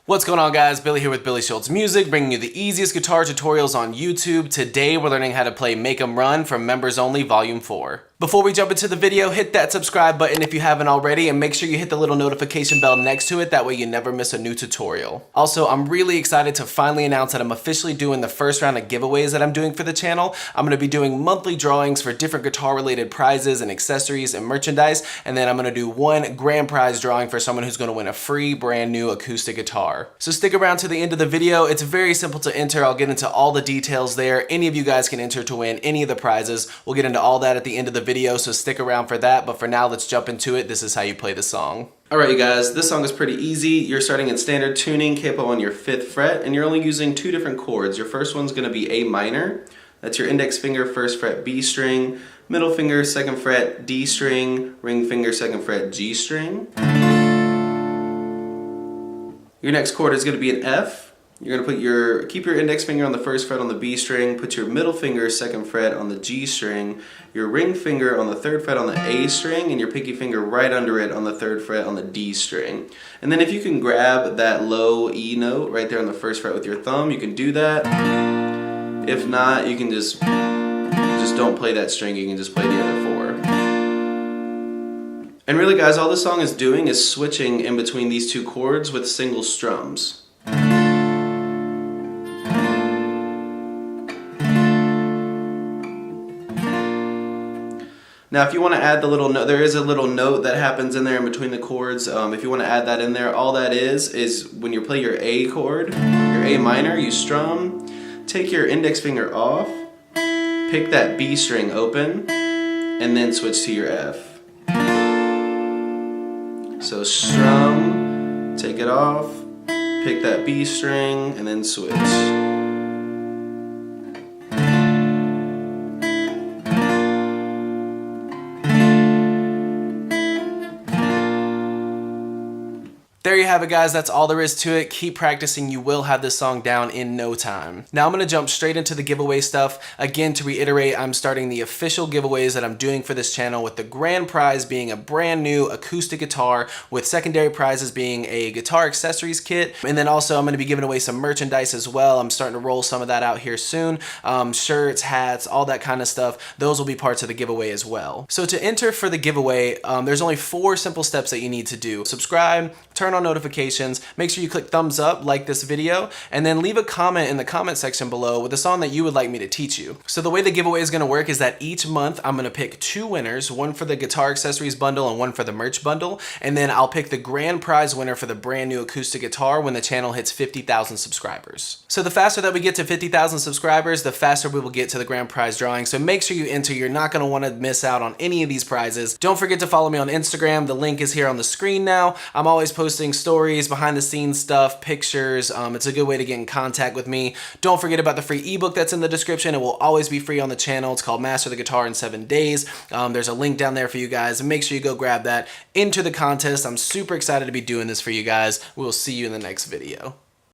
What's going on, guys? Billy here with Billy Schultz Music, bringing you the easiest guitar tutorials on YouTube. Today we're learning how to play Make 'Em Run from Members Only Volume 4. Before we jump into the video, hit that subscribe button if you haven't already, and make sure you hit the little notification bell next to it, that way you never miss a new tutorial. Also, I'm really excited to finally announce that I'm officially doing the first round of giveaways that I'm doing for the channel. I'm going to be doing monthly drawings for different guitar related prizes and accessories and merchandise, and then I'm going to do one grand prize drawing for someone who's going to win a free brand new acoustic guitar. So stick around to the end of the video. It's very simple to enter. I'll get into all the details there. Any of you guys can enter to win any of the prizes. We'll get into all that at the end of the video, so stick around for that. But for now, let's jump into it. This is how you play the song. Alright, you guys, this song is pretty easy. You're starting in standard tuning, capo on your 5th fret, and you're only using 2 different chords. Your first one's going to be A minor. That's your index finger, 1st fret, B string, middle finger, 2nd fret, D string, ring finger, 2nd fret, G string. Your next chord is going to be an F. You're going to keep your index finger on the 1st fret on the B string, put your middle finger 2nd fret on the G string, your ring finger on the 3rd fret on the A string, and your pinky finger right under it on the 3rd fret on the D string. And then if you can grab that low E note right there on the 1st fret with your thumb, you can do that. If not, you can just don't play that string, you can just play the other 4. And really, guys, all this song is doing is switching in between these 2 chords with single strums. Now, if you want to add the little note, there is a little note that happens in there in between the chords. If you want to add that in there, all that is when you play your A chord, your A minor, you strum, take your index finger off, pick that B string open, and then switch to your F. So strum, take it off, pick that B string, and then switch. There you have it, guys. That's all there is to it. Keep practicing. You will have this song down in no time. Now I'm going to jump straight into the giveaway stuff. Again, to reiterate, I'm starting the official giveaways that I'm doing for this channel, with the grand prize being a brand new acoustic guitar, with secondary prizes being a guitar accessories kit. And then also I'm going to be giving away some merchandise as well. I'm starting to roll some of that out here soon. Shirts, hats, all that kind of stuff. Those will be parts of the giveaway as well. So to enter for the giveaway, there's only 4 simple steps that you need to do. Subscribe, turn on notifications, make sure you click thumbs up, like this video, and then leave a comment in the comment section below with a song that you would like me to teach you. So the way the giveaway is going to work is that each month I'm going to pick 2 winners, one for the guitar accessories bundle and one for the merch bundle, and then I'll pick the grand prize winner for the brand new acoustic guitar when the channel hits 50,000 subscribers. So the faster that we get to 50,000 subscribers, the faster we will get to the grand prize drawing. So make sure you enter. You're not going to want to miss out on any of these prizes. Don't forget to follow me on Instagram. The link is here on the screen now. I'm always posting stories, behind the scenes stuff, pictures. It's a good way to get in contact with me. Don't forget about the free ebook that's in the description. It will always be free on the channel. It's called Master the Guitar in 7 Days. There's a link down there for you guys, and make sure you go grab that. Enter the contest. I'm super excited to be doing this for you guys. We'll see you in the next video.